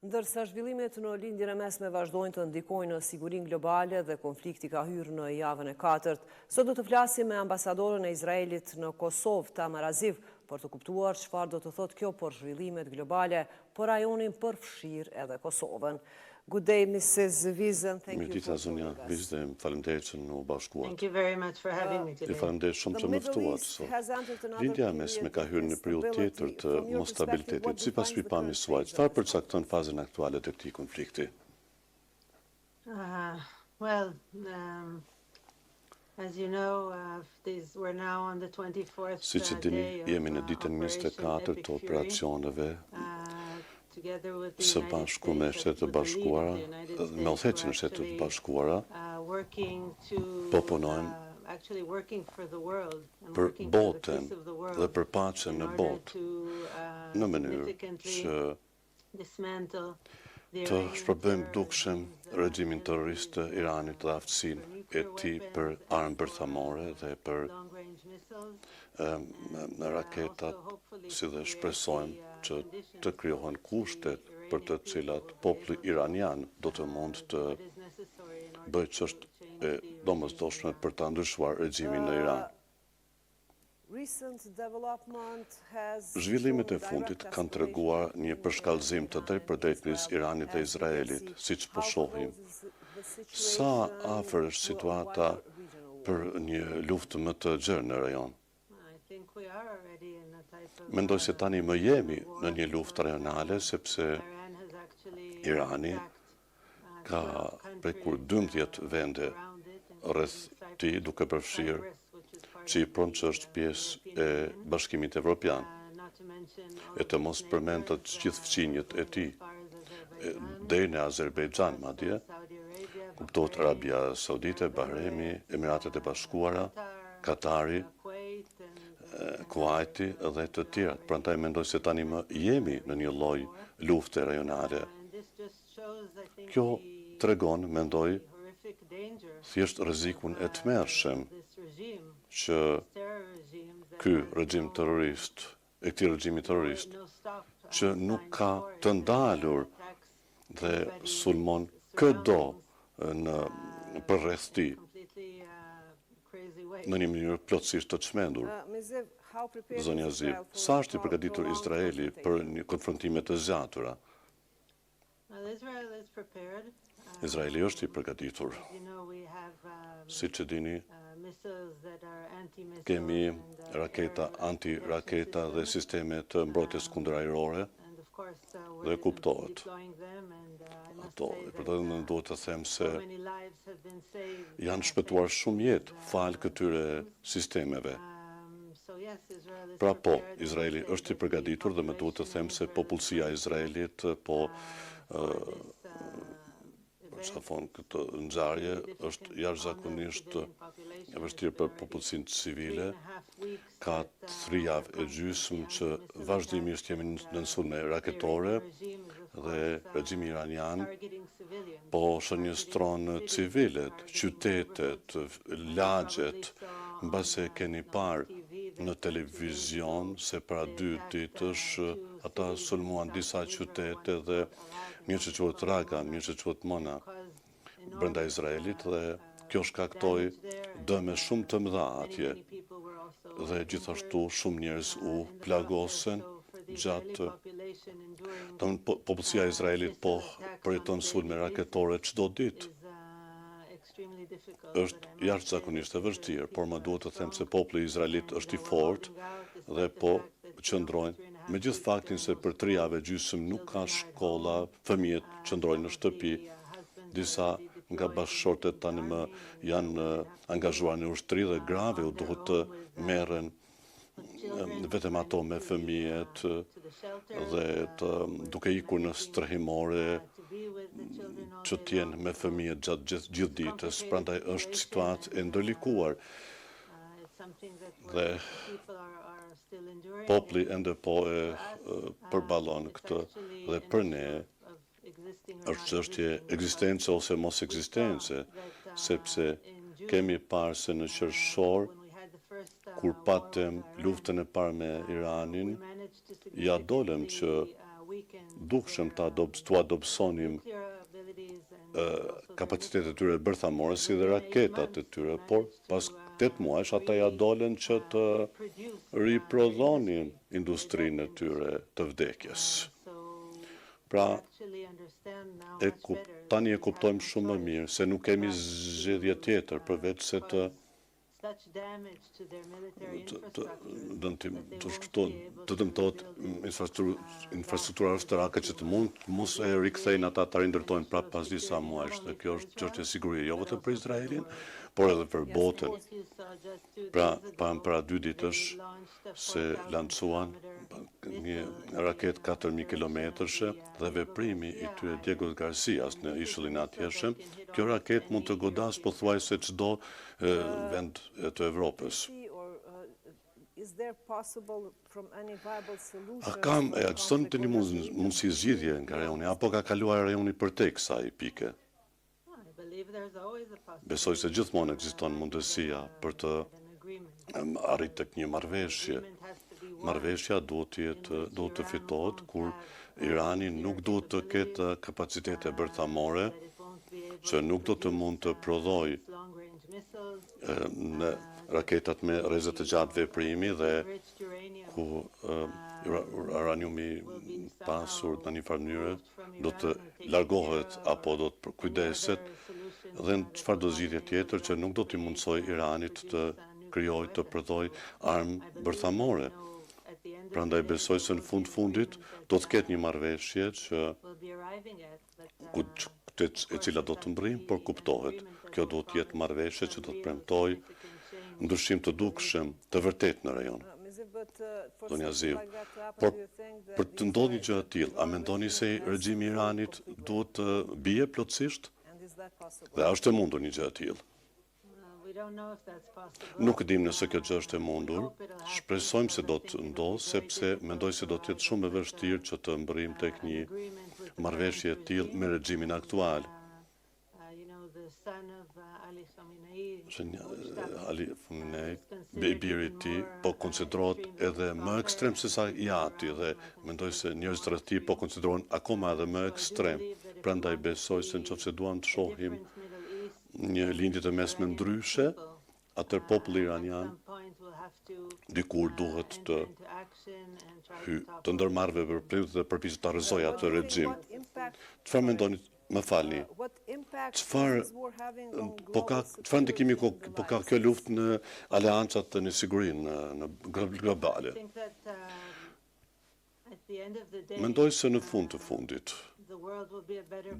Ndërsa zhvillimet në lindjen e mesme vazhdojnë të ndikojnë në sigurinë globale dhe konflikti ka hyrë në javën e 4, sot do të flasim me ambasadorën e Izraelit në Kosovë, Tamar Aziv, për të kuptuar çfarë do të thotë kjo për zhvillimet globale, për rajonin përfshirë edhe Kosovën. Good day, Mrs. Wiesen. Thank you for Zonja Wiesen, faleminderit që u bashkuat. Thank you very much for having me today. Faleminderit shumë që më ftuat sot. Lindja e mesme ka hyrë në periudhë tjetër të mos stabilitetit. Sipas shqiptarëve suaj, çfarë përcakton fazën aktuale të këtij konflikti? As you know, we're now on the 24th Si që dini, jemi në ditën 24 të operacioneve së bashku me Shtetet e Bashkuara, me udhëheqjen e Shtetet e Bashkuara, po punojmë për botën dhe për paqen në botë, në mënyrë që të shpërbëjmë dukshëm regjimin terrorist të Iranit dhe aftësinë e tij për armë bërthamore dhe për raketat, si dhe shpresojmë që të krijohen kushtet për të cilat populli iranian do të mund të bëjë ç'është e domosdoshme për ta ndryshuar regjimin në Iran. Zhvillimet e fundit kanë treguar një përshkallëzim të drejtpërdrejtë midis Iranit dhe Izraelit, siç po shohim. Sa afër është situata për një luftë më të gjerë në rajon? Mendoj se tani më jemi në një luftë rajonale, sepse Irani ka prekur 12 vende rreth tij, duke përfshirë Çiprin, që është pjesë e Bashkimit Evropian, e të mos përmend të gjithë fqinjet e tij, deri në Azerbejxhan madje, kuptohet Arabia Saudite, Bahremi, Emiratet e Bashkuara, Katari, Kuwaiti dhe të tjerat. Prandaj mendoj se tani më jemi në një lloj lufte rajonale. Kjo tregon, mendoj, thjesht rrezikun e tmerrshëm që ky regjim terrorist, e këtij regjimi terrorist, që nuk ka të ndalur dhe sulmon çdo në përreth tij në një mënyrë plotësisht të çmendur. Zonja Aziv, sa është i përgatitur Izraeli për një konfrontime të zgjatura? Izraeli është i përgatitur. Siç e dini, kemi raketa, antiraketa dhe sisteme të mbrojtjes kundërajrore dhe kuptohet. Ato, për të thënë, duhet të them se janë shpëtuar shumë jetë falë këtyre sistemeve. Pra po, Izraeli është i përgatitur dhe më duhet të them se popullsia e Izraelit këtë ngjarje është jashtëzakonisht e vështirë për popullsinë civile. Ka 3 javë e gjysmë që vazhdimisht jemi në sulme raketore dhe regjimi iranian po shënjestron civilet, qytetet, lagjet, mbase keni parë në televizion se para 2 ditësh ata sulmuan disa qytete dhe mirë që quhet Raqqa, mirë që quhet Mona, brenda Izraelit, dhe kjo shkaktoi dëme shumë të mëdha atje. Dhe gjithashtu shumë njerëz u plagosën gjatë. Popullsia e Izraelit po përjeton sulme raketore çdo ditë. Është jashtëzakonisht e vështirë, por më duhet të them se populli izraelit është i fortë dhe po qëndrojnë, me gjithë faktin se për 3 javë e gjysmë nuk ka shkolla, fëmijët qëndrojnë në shtëpi, disa nga bashkëshortet tani më janë angazhuar në ushtri dhe grave u duhet të merren vetëm ato me fëmijët dhe duke ikur në strehimore që t'jenë me fëmijët gjatë gjithë ditës, prandaj është situatë e ndërlikuar dhe populli ende po e përballon këtë dhe për ne është çështje ekzistence ose mos ekzistence, sepse kemi parë se në qershor, kur patëm luftën e parë me Iranin, ja dolëm që dukshëm të adopsonim kapacitetet e tyre bërthamore si dhe raketat e tyre, por pas 8 muajsh ata ja dolen që të riprodhonin industrinë e tyre të vdekjes. Pra, tani e kuptojmë shumë më mirë se nuk kemi zgjedhje tjetër përveç se të dëmtohet infrastruktura ushtarake që të mos e rikthejnë ata ta rindërtojnë prapë pas disa muajsh. Dhe kjo është çështje sigurie jo vetëm për Izraelin, por edhe për botën. Pra, para 2 ditësh se lancuan një raketë 4.000 kilometrëshe dhe veprimi i tyre Diego Garcias në ishullin atjeshëm, kjo raketë mund të godas pothuajse çdo vend të Evropës. A ekziston të një mundësi zgjidhje nga rajoni, apo ka kaluar rajoni përtej kësaj pike? Besoj se gjithmonë ekziston mundësia për të arritur tek një marrëveshje. Marrëveshja duhet të fitohet kur Irani nuk duhet të ketë kapacitete bërthamore, që nuk do të mund të prodhoj në raketat me rrezë të gjatë veprimi dhe ku uraniumi pasur në një farë mënyrë do të largohet apo do të kujdeset dhe në çfarë do zgjidhje tjetër që nuk do t'i mundsoj Iranit të krijojë të prodhoj armë bërthamore. Prandaj besoj se në fundit do të ketë një marrëveshje e cila do të mbërrijë, por kuptohet. Kjo do të jetë marrëveshje që do të premtoj ndryshim të dukshëm të vërtet në rajon. Zonja Ziv, por për të ndodhur një gjë e tillë, a mendoni se regjimi i Iranit duhet të bie plotësisht? Dhe a është e mundur një gjë e tillë? Nuk dim nëse kjo gjë është e mundur, shpresojmë se do të ndodhë, sepse mendoj se do të jetë shumë e vështirë që të mbërrijmë tek një marrëveshje e tillë me regjimin aktual. Ali Khamenei, biri i tij, po konsiderohet edhe më ekstrem se sa Jati dhe mendoj se njerëzit rreth tij po konsiderohen akoma edhe më ekstrem. Prandaj besoj se nëse duam të shohim një lindje të mesme ndryshe, atër populli iranian dikur duhet të ndërmarrë veprim dhe përpiqet të arrëzojë atë regjim. Çfarë mendoni? Më falni. Çfarë ndikimi po ka kjo luftë në aleancat në sigurinë në globale? Mendoj se në fund të fundit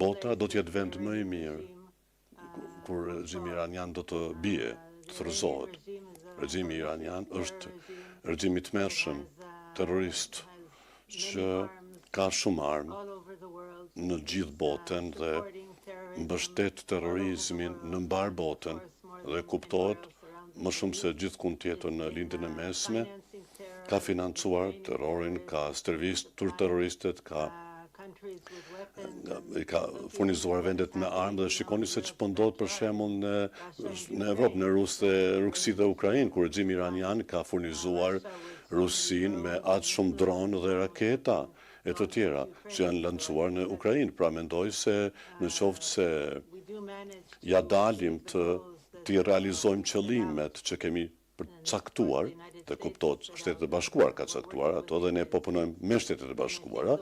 bota do të jetë vend më i mirë kur regjimi iranian do të bie, të thrëzohet. Regjimi iranian është regjim i tmerrshëm, terrorist, që ka shumë armë në gjithë botën dhe mbështet terrorizmin në mbar botën dhe kuptohet më shumë se gjithkund tjetër në lindjen e mesme, ka financuar terrorin, ka stërvistur terroristët, ka furnizuar vendet me armë dhe shikoni se ç'po ndodh për shembull në Evropë, në Rusi dhe Ukrainë, ku regjimi iranian ka furnizuar Rusinë me aq shumë dronë dhe raketa e të tjera që janë lancuar në Ukrainë. Pra mendoj se në qoftë se ja dalim të realizojmë qëllimet që kemi caktuar, të kuptohet Shtetet e Bashkuar ka caktuar ato dhe ne po punojmë me Shtetet e Bashkuara,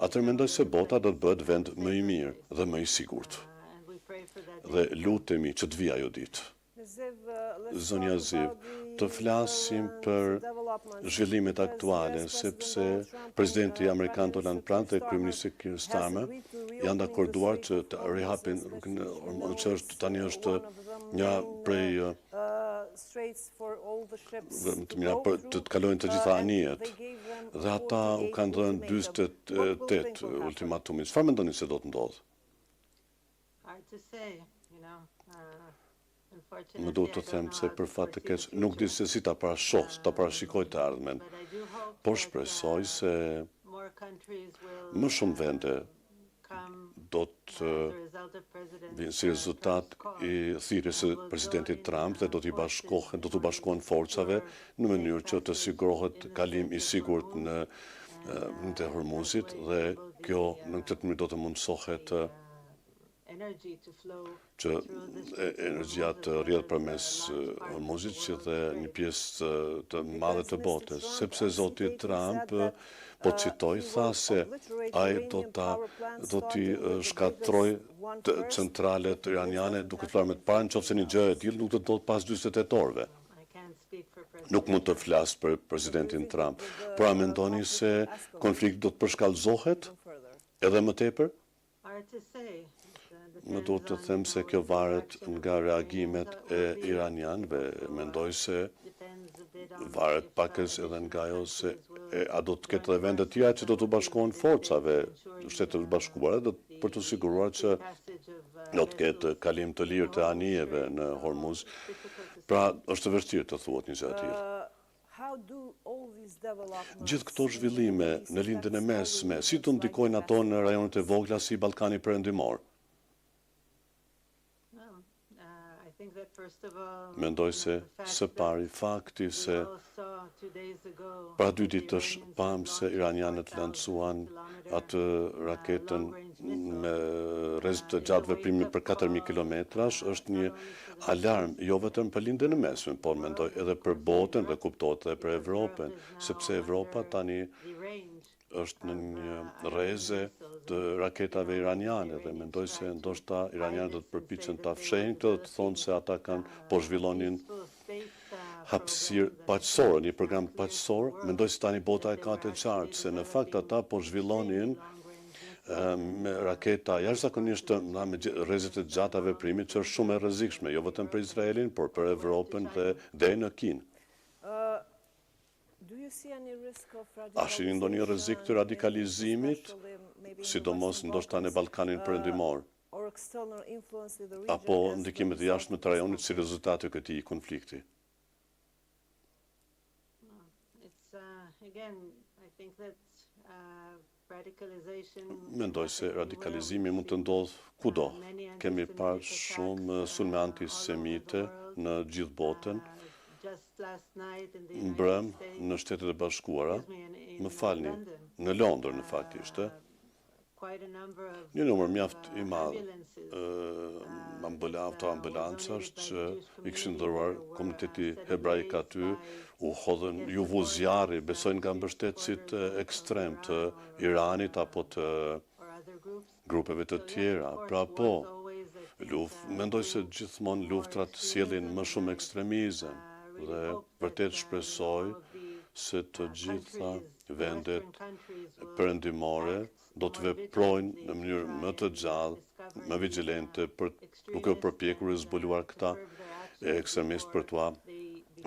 atëherë mendoj se bota do të bëhet vend më i mirë dhe më i sigurt. Dhe lutemi që të vijë ajo ditë. Zonja Ziv, të flasim për zhvillimet aktuale, sepse presidenti amerikan Donald Trump dhe kryeministri Keir Starmer janë dakorduar që të rihapin rrugën që tani është një prej të kalojnë të gjitha anijet. Dhe ata u kanë dhënë 48 ultimatumin. Çfarë mendoni se do të ndodhë? Më duhet të them se për fat të keq nuk di se si ta parashikoj të ardhmen, por shpresoj se më shumë vende do të vinë si rezultat i thirrjes së presidentit Trump dhe do të bashkohen forcave në mënyrë që të sigurohet kalim i sigurt në të Hormuzit dhe kjo në këtë mënyrë do të mundsohet që energjia të rrjedhë përmes Hormuzit që dhe një pjesë të madhe të botës, sepse zoti Trump po citoj, tha se ai do t'i shkatroj centralet iraniane duke të me të parë nëse një gjë e tillë nuk do të ndodhë pas 48 orëve. Nuk mund të flas për presidentin Trump, por a mendoni se konflikti do të përshkallëzohet edhe më tepër? Më duhet të them se kjo varet nga reagimet e iranianëve. Mendoj se varet pakës edhe nga ajo se a do të ketë edhe vende të tjera që do të bashkohen forcave Shtetet Bashkuara për të siguruar që do të ketë kalim të lirë të anijeve në Hormuz. Pra, është të vështirë të thuhet një gjë e tillë. Gjithë këto zhvillime në lindjen e mesme, si të ndikojnë ato në rajonet e vogla si Ballkani Perëndimor? Mendoj se së pari fakti se para 2 ditësh pam se iranianët lancuan atë raketën me rrezik të gjatë veprimi për 4.000 kilometrash është një alarm jo vetëm për lindjen e mesme, por mendoj edhe për botën dhe kuptohet edhe për Evropën, sepse Evropa tani është në një rreze të raketave iraniane dhe mendoj se ndoshta iranianët do të përpiqen ta fshehin këtë dhe të thonë se ata po zhvillonin hapësirë paqësore, një program paqësor. Mendoj se tani bota e ka të qartë se në fakt ata po zhvillonin me raketa jashtëzakonisht me rrezet e gjata veprimit që është shumë e rrezikshme, jo vetëm për Izraelin, por për Evropën dhe në Kinë. A shihni ndonjë rrezik të radikalizimit, sidomos ndoshta në Ballkanin Perëndimor, apo ndikimet e jashtme të rajonit si rezultat të këtij konflikti? Mendoj se radikalizimi mund të ndodhë kudo. Kemi parë shumë sulme antisemite në gjithë botën. Mbrëm në Shtetet e Bashkuara, më falni, në Londër në fakt ishte, një numër mjaft i madh ambulancash që i kishin dhëruar komuniteti hebraik aty, u hodhën, ju vu zjarri, besojnë nga mbështetësit ekstrem të Iranit apo të grupeve të tjera. Pra po, mendoj se gjithmonë luftrat sjellin më shumë ekstremizëm. Dhe vërtet shpresoj se të gjitha vendet perëndimore do të veprojnë në mënyrë më të gjallë, më vigjilente, duke u përpjekur të zbuluar këta ekstremistë për t'u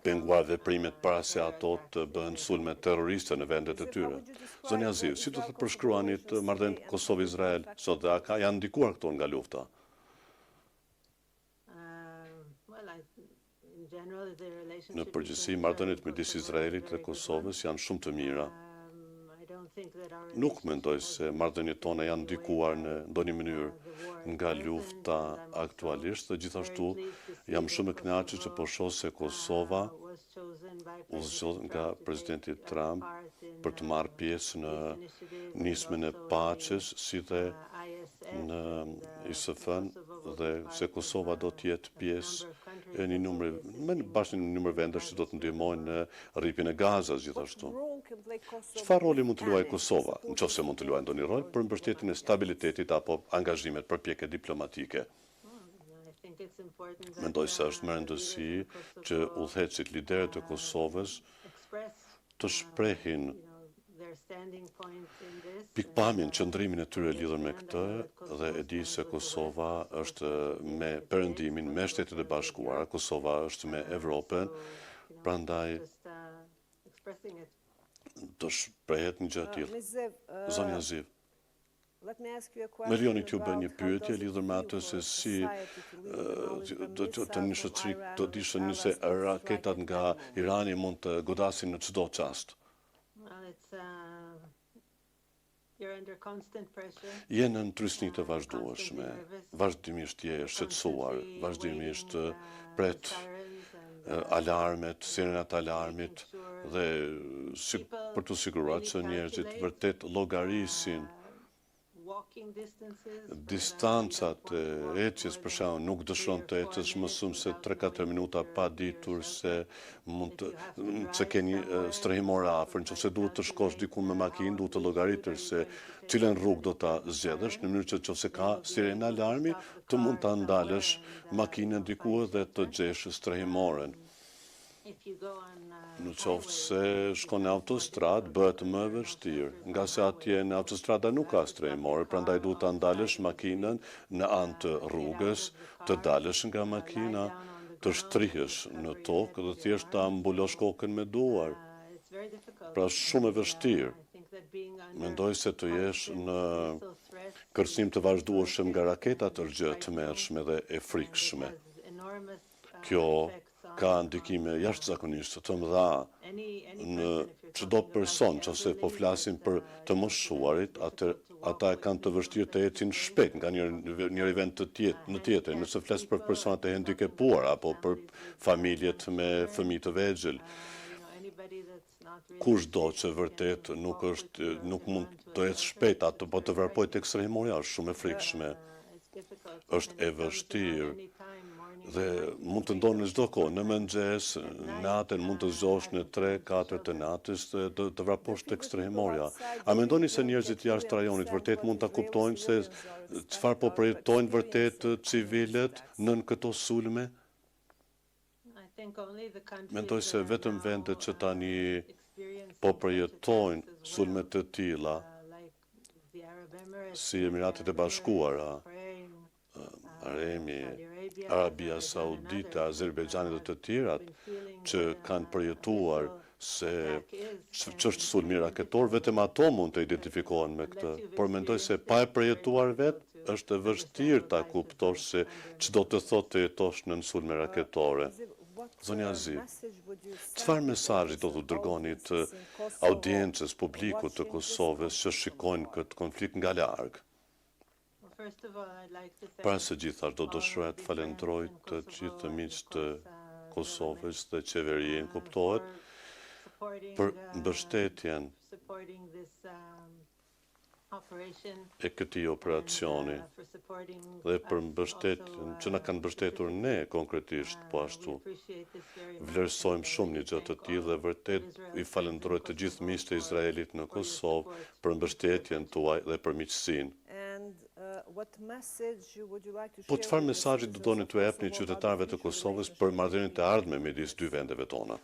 penguar veprimet para se ato të bëhen sulme terroriste në vendet e tyre. Zonja Aziz, si do të përshkruanit marrëdhëniet Kosovë-Izrael sot dhe a janë ndikuar këto nga lufta? Në përgjithësi, marrëdhëniet midis Izraelit dhe Kosovës janë shumë të mira. Nuk mendoj se marrëdhëniet tona janë ndikuar në ndonjë mënyrë nga lufta aktualisht, dhe gjithashtu jam shumë e kënaqur që po shoh se Kosova u zgjodh nga presidenti Trump për të marrë pjesë në nismën e paqes, si dhe në ISF-n, dhe se Kosova do të jetë pjesë e një numër vendesh që do të ndihmojnë në rripjen e Gazas gjithashtu. Çfarë roli mund të luajë Kosova, nëse mund të luajë ndonjë rol për mbështetjen e stabilitetit apo angazhimet përpjekje diplomatike? Mendoj se është me rëndësi që udhëheqësit liderët e Kosovës të shprehin pikpamjen, qëndrimin e tyre lidhur me këtë, dhe e di se Kosova është me Perëndimin, me Shtetet e Bashkuara, Kosova është me Evropën, prandaj të shprehet një gjë e tillë. Zonja Ziv, më lejoni t'ju bëj një pyetje lidhur me atë se si të një shoqëri të dishte nëse raketat nga Irani mund të godasin në çdo çast. Je në trysni të vazhdueshme, vazhdimisht je shqetësuar, vazhdimisht pret alarmet, sirenat alarmit, dhe për të siguruar që njerëzit vërtet llogarisin distancat e ecjes, për shembull, nuk dëshiron të ecësh më shumë se 3-4 minuta pa ditur se se ke një strehimor afër, nëse duhet të shkosh diku me makinë, duhet të llogaritësh se cilën rrugë do ta zgjedhësh, në mënyrë që nëse ka sirenë alarmi, të mund ta ndalësh makinën diku dhe të gjesh strehimoren. Në qoftë se shkon në autostradë, bëhet më e vështirë, nga se atje në autostrada nuk ka strehimore, prandaj duhet ta ndalësh makinën në anë të rrugës, të dalësh nga makina, të shtrihesh në tokë dhe thjesht ta mbulosh kokën me duar. Pra shumë e vështirë. Mendoj se të jesh në kërcënim të vazhdueshëm nga raketat të tmerrshme dhe e frikshme. Kjo ka ndikime jashtëzakonisht të mëdha në çdo person, nëse po flasim për të moshuarit, ata kanë të vështirë të ecin shpejt nga një vend në tjetër, nëse flas për personat e hendikepuar apo për familjet me fëmijë të vegjël. Kushdo që vërtet nuk mund të ecë shpejt, atë po të vrapojë tek strehimoria është shumë e frikshme. Është e vështirë. Dhe mund të ndonë në çdo kohë, në mëngjes, natën mund të zgjosh në 3-4 të natës të vraposh tek strehimoria. A mendoni se njerëzit jashtë rajonit vërtet mund ta kuptojnë se çfarë po përjetojnë vërtet civilët nën këto sulme? Mendoj se vetëm vendet që tani po përjetojnë sulme të tilla, si Emiratet e Bashkuara, Arabia Saudite, Azerbajxhani dhe të tjerat që kanë përjetuar se ç'është sulmi raketor, vetëm ato mund të identifikohen me këtë. Por mendoj se pa e përjetuar vetë është e vështirë ta kuptosh se ç'do të thotë të jetosh në sulme raketore. Zonja Aziv, çfarë mesazhi do të dërgoni të audiencës publikut të Kosovës që shikojnë këtë konflikt nga larg? Para së gjitha, do dëshiroja të falenderoj të gjithë të miqtë të Kosovës dhe qeverinë, kuptohet, për mbështetjen e këtij operacioni dhe për mbështetjen që na kanë mbështetur ne konkretisht, po ashtu. Vlerësojmë shumë një gjë të tillë dhe vërtet i falenderoj të gjithë miqtë e Izraelit në Kosovë për mbështetjen tuaj dhe për miqësinë. Po çfarë mesazhi do doni t'u japni qytetarëve të Kosovës për marrëdhënien e ardhme midis dy vendeve tona?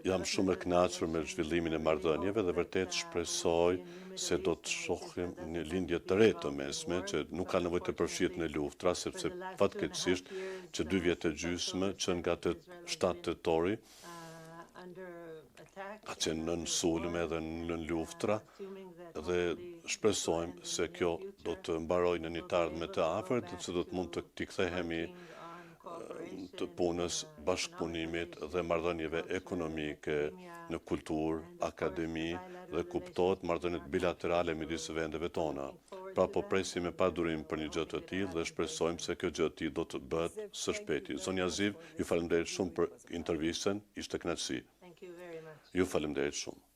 Jam shumë e kënaqur me zhvillimin e marrëdhënieve dhe vërtet shpresoj se do të shohim një lindje të re të mesme që nuk ka nevojë të përfshihet në luftra, sepse fatkeqësisht që 2 vjet e gjysmë që nga 7 tetori ka qenë nën sulme dhe nën luftra dhe shpresojmë se kjo do të mbarojë në një të ardhme të afërt dhe se do të mund të kthehemi të punës, bashkëpunimit dhe marrëdhënieve ekonomike në kulturë, akademi dhe kuptohet marrëdhëniet bilaterale midis vendeve tona. Pra po presim me padurim për një gjë të tillë dhe shpresojmë se kjo gjë të tillë do të bëhet së shpejti. Zonja Aziv, ju falenderoj shumë për intervistën, ishte kënaqësi. Ju falenderoj shumë.